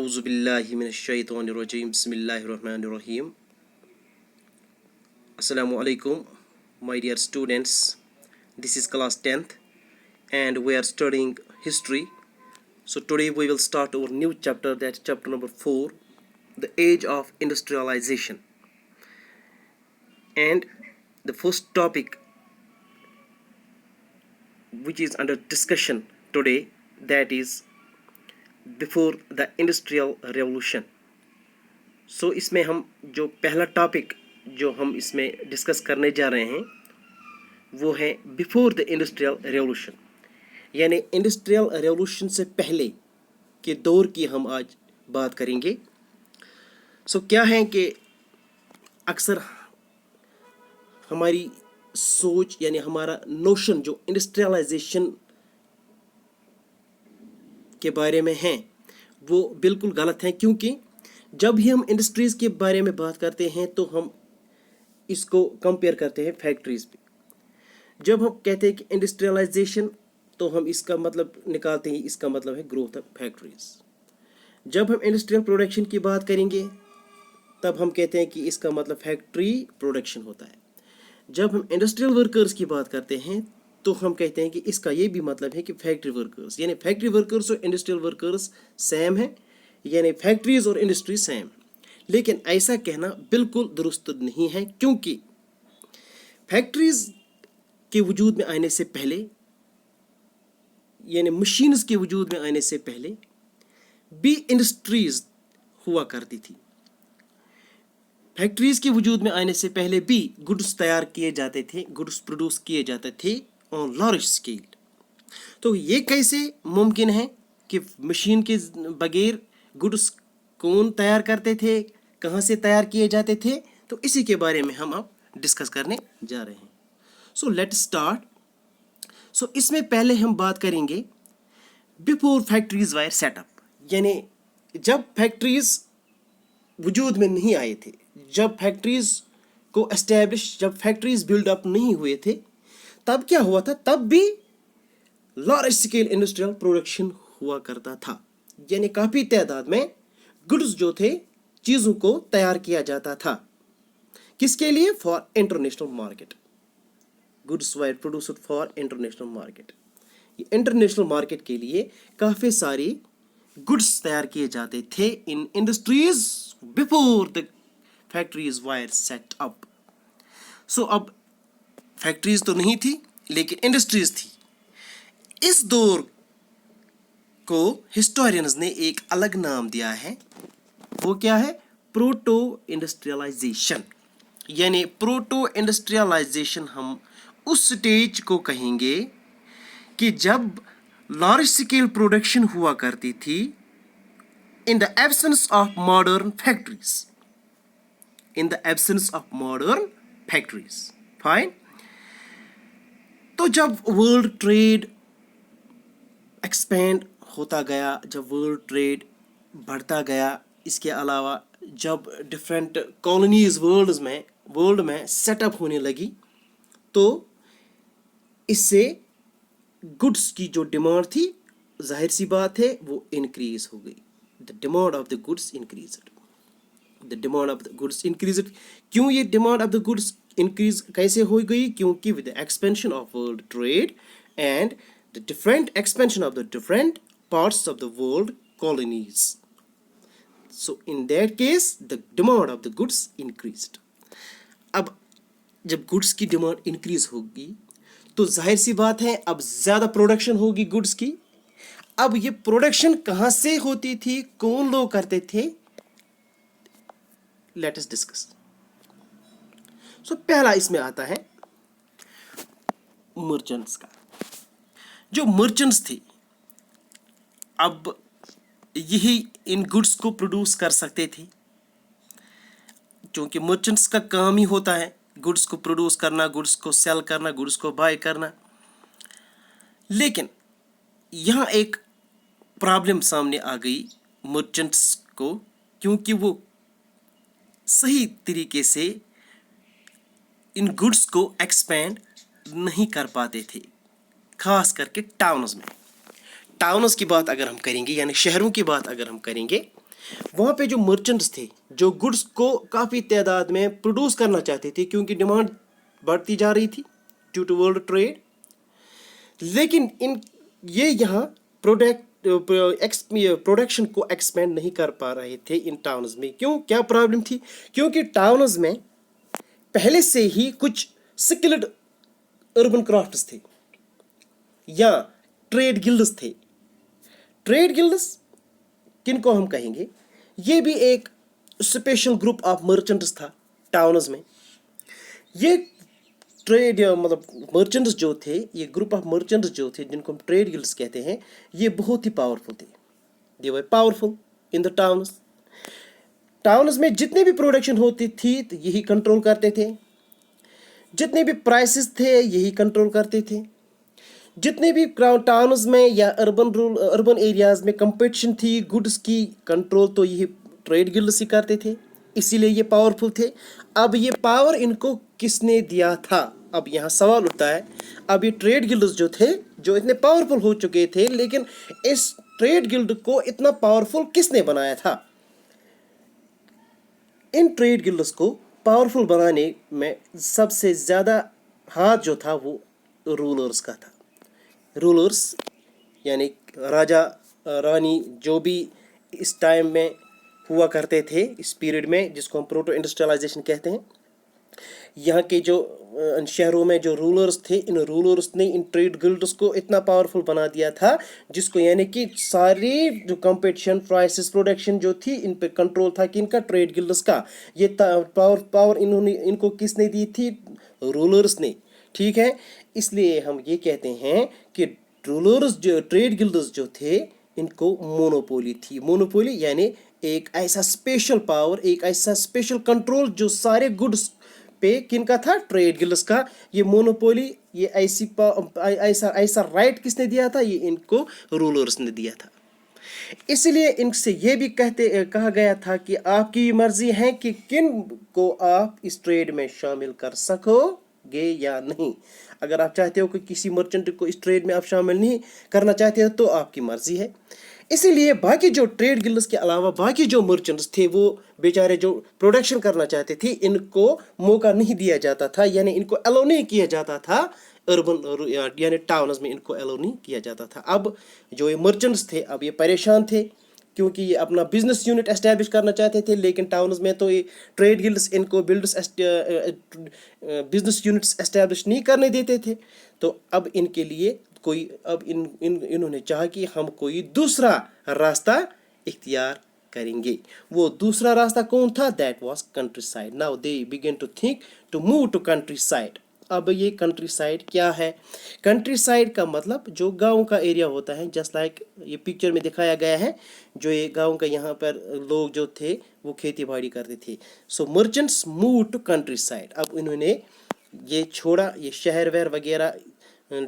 A'udhu billahi minash shaitanir rajim. Bismillahir rahmanir rahim. Assalamu alaikum, my dear students. This is class 10th and we are studying history. So today we will start our new chapter, that's chapter number 4, the age of industrialization. And the first topic which is under discussion today, that is before the industrial revolution. So इसमें हम जो पहला topic जो हम इसमें discuss करने जा रहे हैं वो है बिफोर द इंडस्ट्रियल रेवोल्यूशन, यानी इंडस्ट्रियल रेवोल्यूशन से पहले के दौर की हम आज बात करेंगे. सो क्या है कि अक्सर हमारी सोच यानी हमारा नोशन जो इंडस्ट्रियलाइजेशन के बारे में हैं वो बिल्कुल गलत है, क्योंकि जब भी हम इंडस्ट्रीज़ के बारे में बात करते हैं तो हम इसको कंपेयर करते हैं फैक्ट्रीज़ पे. जब हम कहते हैं कि इंडस्ट्रियलाइजेशन तो हम इसका मतलब निकालते हैं, इसका मतलब है ग्रोथ ऑफ फैक्ट्रीज़. जब हम इंडस्ट्रियल प्रोडक्शन की बात करेंगे तब हम कहते हैं कि इसका मतलब फैक्ट्री प्रोडक्शन होता है. जब हम इंडस्ट्रियल वर्कर्स की बात करते हैं तो हम कहते हैं कि इसका ये भी मतलब है कि फैक्ट्री वर्कर्स, यानी फैक्ट्री वर्कर्स और इंडस्ट्रियल वर्कर्स सेम है, यानी फैक्ट्रीज और इंडस्ट्री सेम. लेकिन ऐसा कहना बिल्कुल दुरुस्त नहीं है, क्योंकि फैक्ट्रीज के वजूद में आने से पहले यानी मशीन्स के वजूद में आने से पहले भी इंडस्ट्रीज हुआ करती थी. फैक्ट्रीज के वजूद में आने से पहले भी गुड्स तैयार किए जाते थे, गुड्स प्रोड्यूस किए जाते थे ऑन लार्ज स्केल. तो ये कैसे मुमकिन है कि मशीन के बगैर गुड्स कौन तैयार करते थे, कहाँ से तैयार किए जाते थे, तो इसी के बारे में हम अब डिस्कस करने जा रहे हैं. So let start. सो इसमें पहले हम बात करेंगे बिफोर फैक्ट्रीज वायर सेटअप, यानी जब फैक्ट्रीज वजूद में नहीं आए थे, जब फैक्ट्रीज को एस्टैब्लिश, जब फैक्ट्रीज बिल्डअप नहीं हुए थे, तब क्या हुआ था? तब भी लार्ज स्केल इंडस्ट्रियल प्रोडक्शन हुआ करता था, यानी काफ़ी तादाद में गुड्स जो थे, चीज़ों को तैयार किया जाता था. किसके लिए? For international market. Goods were produced for international market. International market के लिए काफ़ी सारी गुड्स तैयार किए जाते थे इन industries before the factories were set up. So अब फैक्ट्रीज तो नहीं थी लेकिन इंडस्ट्रीज थी. इस दौर को हिस्टोरियंस ने एक अलग नाम दिया है. वो क्या है? Proto industrialization. यानी प्रोटो इंडस्ट्रियलाइजेशन हम उस स्टेज को कहेंगे कि जब लार्ज स्केल प्रोडक्शन हुआ करती थी in the absence of modern factories. In the absence of modern factories. Fine. तो जब वर्ल्ड ट्रेड एक्सपेंड होता गया, जब वर्ल्ड ट्रेड बढ़ता गया, इसके अलावा जब डिफरेंट कॉलोनीज वर्ल्ड में सेटअप होने लगी, तो इससे गुड्स की जो डिमांड थी, जाहिर सी बात है, वो इंक्रीज हो गई. The demand of the goods increased. The demand of the goods increased. क्यों ये demand of the goods increase कैसे हो गई? क्योंकि with the expansion of world trade and the different expansion of the different parts of the world colonies. So in that case the demand of the goods increased. अब जब goods की demand increase होगी तो जाहिर सी बात है अब ज़्यादा प्रोडक्शन होगी गुड्स की. अब ये प्रोडक्शन कहाँ से होती थी, कौन लोग करते थे? Let us discuss. सो पहला इसमें आता है मर्चेंट्स का. जो मर्चेंट्स थे अब यही इन गुड्स को प्रोड्यूस कर सकते थे, क्योंकि मर्चेंट्स का काम ही होता है गुड्स को प्रोड्यूस करना, गुड्स को सेल करना, गुड्स को बाय करना. लेकिन यहाँ एक प्रॉब्लम सामने आ गई मर्चेंट्स को, क्योंकि वो सही तरीके से इन गुड्स को एक्सपेंड नहीं कर पाते थे, खास करके टाउन्स में. टाउन्स की बात अगर हम करेंगे, यानी शहरों की बात अगर हम करेंगे, वहाँ पे जो मर्चेंट्स थे जो गुड्स को काफ़ी तादाद में प्रोड्यूस करना चाहते थे क्योंकि डिमांड बढ़ती जा रही थी ड्यू टू वर्ल्ड ट्रेड, लेकिन इन ये यहाँ प्रोडक्शन को एक्सपेंड नहीं कर पा रहे थे इन टाउन्स में। क्यों, क्या प्रॉब्लम थी? क्योंकि टाउन्स में पहले से ही कुछ स्किल्ड अर्बन क्राफ्ट्स थे या ट्रेड गिल्ड्स थे। ट्रेड गिल्ड्स किनको हम कहेंगे? ये भी एक स्पेशल ग्रुप ऑफ मर्चेंट्स था टाउन्स में। ये ट्रेड मतलब मर्चेंट्स जो थे, ये ग्रुप ऑफ मर्चेंट्स जो थे जिनको हम ट्रेड गिल्ड्स कहते हैं, ये बहुत ही पावरफुल थे। They were powerful in the towns. Towns में जितने भी प्रोडक्शन होती थी तो यही कंट्रोल करते थे, जितने भी प्राइसेस थे यही कंट्रोल करते थे, जितने भी टाउन्स में या अर्बन एरियाज में कंपटीशन थी गुड्स की, कंट्रोल तो यही ट्रेड गिल्ड्स ही करते थे, इसीलिए ये पावरफुल थे। अब ये पावर इनको किसने दिया था? अब यहाँ सवाल उठता है, अब ये ट्रेड गिल्ड्स जो थे जो इतने पावरफुल हो चुके थे, लेकिन इस ट्रेड गिल्ड को इतना पावरफुल किसने बनाया था? इन ट्रेड गिल्ड्स को पावरफुल बनाने में सबसे ज़्यादा हाथ जो था वो रूलर्स का था। रूलर्स यानी राजा रानी जो भी इस टाइम में हुआ करते थे, इस पीरियड में, जिसको हम प्रोटो इंडस्ट्रियलाइजेशन कहते हैं, यहाँ के जो शहरों में जो रूलर्स थे, इन रूलर्स ने इन ट्रेड गिल्ड्स को इतना पावरफुल बना दिया था जिसको यानी कि सारी जो कंपटीशन, प्राइसेस, प्रोडक्शन जो थी, इन पे कंट्रोल था कि इनका ट्रेड गिल्ड्स का। ये पावर इनको किसने दी थी? रूलर्स ने। ठीक है, इसलिए हम ये कहते हैं कि रूलर्स जो ट्रेड गिल्ड्स जो थे इनको मोनोपोली थी। मोनोपोली यानी एक ऐसा स्पेशल पावर, एक ऐसा स्पेशल कंट्रोल जो सारे गुड्स पे किनका था? ट्रेड गिल्ड्स का। ये मोनोपोली, ये ऐसा राइट किसने दिया था? ये इनको रूलर्स ने दिया था। इसलिए इनसे ये भी कहा गया था कि आपकी मर्जी है कि किन को आप इस ट्रेड में शामिल कर सकोगे या नहीं। अगर आप चाहते हो कि किसी मर्चेंट को इस ट्रेड में आप शामिल नहीं करना चाहते हो तो आपकी मर्जी है। इसीलिए बाकी जो ट्रेड गिल्ड्स के अलावा बाकी जो मर्चेंट्स थे वो बेचारे जो प्रोडक्शन करना चाहते थे, इनको मौका नहीं दिया जाता था, यानी इनको अलाउ नहीं किया जाता था अर्बन यानी टाउन्स में, इनको अलाउ नहीं किया जाता था। अब जो ये मर्चेंट्स थे अब ये परेशान थे क्योंकि ये अपना बिजनेस यूनिट एस्टैब्लिश करना चाहते थे, लेकिन टाउन्स में तो ये ट्रेड गिल्ड्स इनको बिजनेस यूनिट्स एस्टैब्लिश नहीं करने देते थे। तो अब इनके लिए कोई इन्होंने चाहा कि हम कोई दूसरा रास्ता इख्तियार करेंगे। वो दूसरा रास्ता कौन था? That was countryside. Now they began to think to move to country side. अब ये कंट्री साइड क्या है? कंट्री साइड का मतलब जो गांव का एरिया होता है, जस्ट लाइक ये पिक्चर में दिखाया गया है, जो ये गांव का यहाँ पर लोग जो थे वो खेती बाड़ी करते थे। So merchants move to country side. अब इन्होंने ये छोड़ा, ये शहर वहर वगैरह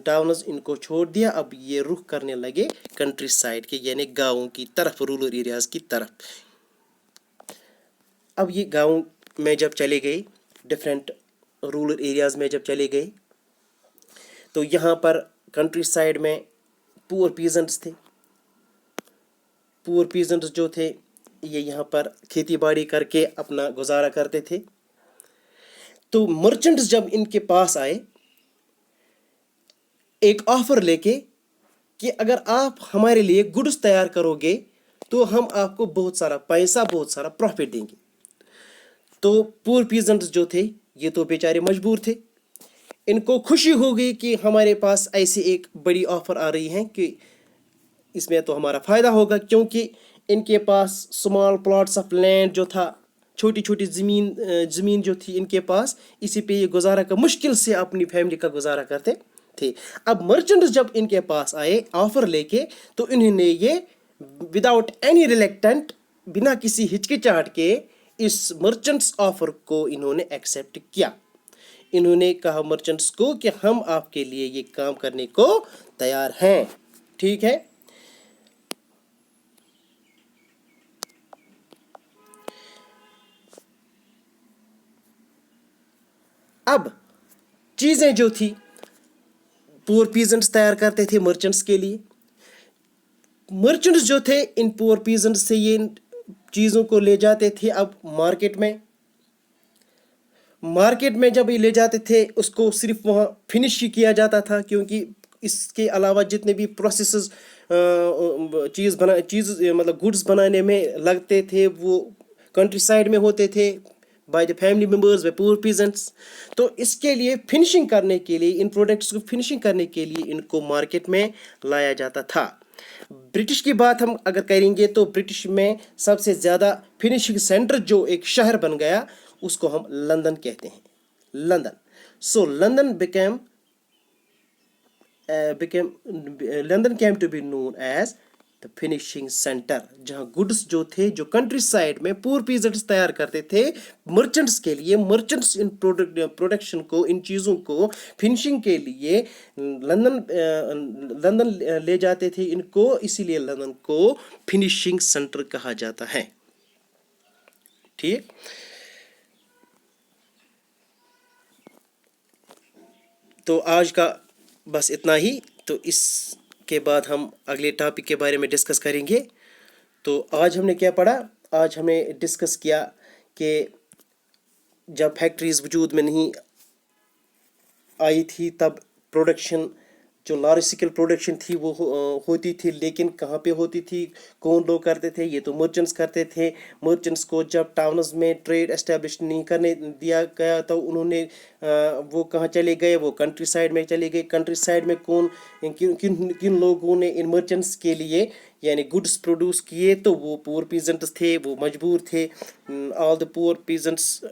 टाउन्स इनको छोड़ दिया। अब ये रुख करने लगे कंट्री साइड के, यानी गाँवों की तरफ, रूरल एरियाज की तरफ। अब ये गाँव में जब चले गए, डिफरेंट रूरल एरियाज में जब चले गए, तो यहाँ पर कंट्री साइड में पुअर पीजेंट्स थे। पुअर पीजेंट्स जो थे ये यहाँ पर खेती बाड़ी करके अपना गुजारा करते थे। तो मर्चेंट्स जब इनके पास आए एक ऑफर लेके कि अगर आप हमारे लिए गुड्स तैयार करोगे तो हम आपको बहुत सारा पैसा, बहुत सारा प्रॉफिट देंगे। तो पुअर पीजेंट्स जो थे ये तो बेचारे मजबूर थे। इनको खुशी हो गई कि हमारे पास ऐसी एक बड़ी ऑफर आ रही है कि इसमें तो हमारा फ़ायदा होगा, क्योंकि इनके पास स्मॉल प्लॉट्स ऑफ लैंड जो था, छोटी छोटी ज़मीन जो थी इनके पास, इसी पे ये गुजारा का मुश्किल से अपनी फैमिली का गुजारा करते थे। अब मर्चेंट्स जब इनके पास आए ऑफर लेके, तो इन्होंने ये विदाउट एनी रिलेक्टेंट, बिना किसी हिचकिचाहट के इस मर्चेंट्स ऑफर को इन्होंने एक्सेप्ट किया। इन्होंने कहा मर्चेंट्स को कि हम आपके लिए ये काम करने को तैयार हैं। ठीक है, अब चीज़ें जो थी पुअर पीजेंट्स तैयार करते थे मर्चेंट्स के लिए। मर्चेंट्स जो थे इन पुअर पीजेंट्स से ये چیزوں کو لے جاتے تھے اب مارکیٹ میں جب یہ لے جاتے تھے اس کو صرف وہاں فنش ہی کیا جاتا تھا، کیونکہ اس کے علاوہ جتنے بھی پروسیسز مطلب گڈس بنانے میں لگتے تھے وہ کنٹری سائڈ میں ہوتے تھے by the family members by پور پیزنٹس. تو اس کے لیے فنشنگ کرنے کے لیے ان پروڈکٹس کو فنشنگ کرنے کے لیے ان کو مارکیٹ میں لایا جاتا تھا. برٹش کی بات ہم اگر کریں گے تو برٹش میں سب سے زیادہ فنشنگ سینٹر جو ایک شہر بن گیا اس کو ہم لندن کہتے ہیں. London. So London came to be known as the finishing center، جہاں گڈس جو تھے جو کنٹری سائڈ میں پور پیزنٹس تیار کرتے تھے مرچنٹس کے لیے، مرچنٹس ان پروڈکشن کو، ان چیزوں کو فنشنگ کے لیے لندن لے جاتے تھے ان کو، اسی لیے لندن کو فنشنگ سینٹر کہا جاتا ہے. ٹھیک. تو آج کا بس اتنا ہی. تو اس کے بعد ہم اگلے ٹاپک کے بارے میں ڈسکس کریں گے. تو آج ہم نے کیا پڑھا؟ آج ہم نے ڈسکس کیا کہ جب فیکٹریز وجود میں نہیں آئی تھی تب پروڈکشن جو لارج اسکیل پروڈکشن تھی وہ ہوتی تھی، لیکن کہاں پہ ہوتی تھی، کون لوگ کرتے تھے؟ یہ تو مرچنٹس کرتے تھے. مرچنٹس کو جب ٹاؤنز میں ٹریڈ اسٹیبلش نہیں کرنے دیا گیا تو انہوں نے وہ کہاں چلے گئے؟ وہ کنٹری سائڈ میں چلے گئے. کنٹری سائڈ میں کن لوگوں نے ان مرچنٹس کے لیے یعنی گڈس پروڈیوس کیے؟ تو وہ پور پیزنٹس تھے، وہ مجبور تھے. All the poor peasants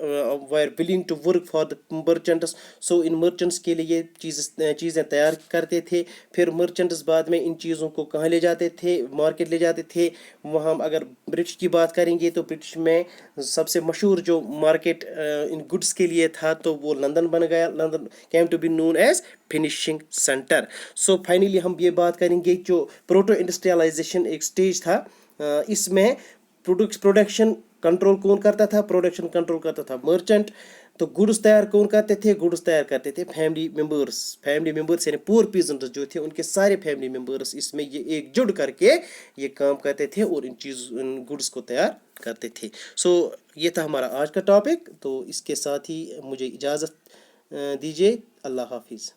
were willing to work for the merchants. So ان مرچنٹس کے لیے چیزیں تیار کرتے تھے. پھر مرچنٹس بعد میں ان چیزوں کو کہاں لے جاتے تھے؟ مارکیٹ لے جاتے تھے. وہاں اگر برٹش کی بات کریں گے تو برٹش میں سب سے مشہور جو مارکیٹ ان گڈس کے لیے تھا تو وہ لندن بن گیا. London came to be known as finishing centre. So finally ہم یہ بات کریں گے جو پروٹو انڈسٹریلائزیشن ایک سٹیج تھا، اس میں پروڈکشن کنٹرول کون کرتا تھا؟ پروڈکشن کنٹرول کرتا تھا مرچنٹ. تو گڈس تیار کون کرتے تھے؟ گڈس تیار کرتے تھے فیملی ممبرس یعنی پور پیزنٹس جو تھے ان کے سارے فیملی ممبرس اس میں یہ ایک جڑ کر کے یہ کام کرتے تھے اور ان گڈس کو تیار کرتے تھے. سو یہ تھا ہمارا آج کا ٹاپک. تو اس کے ساتھ ہی مجھے اجازت دیجیے. اللہ حافظ.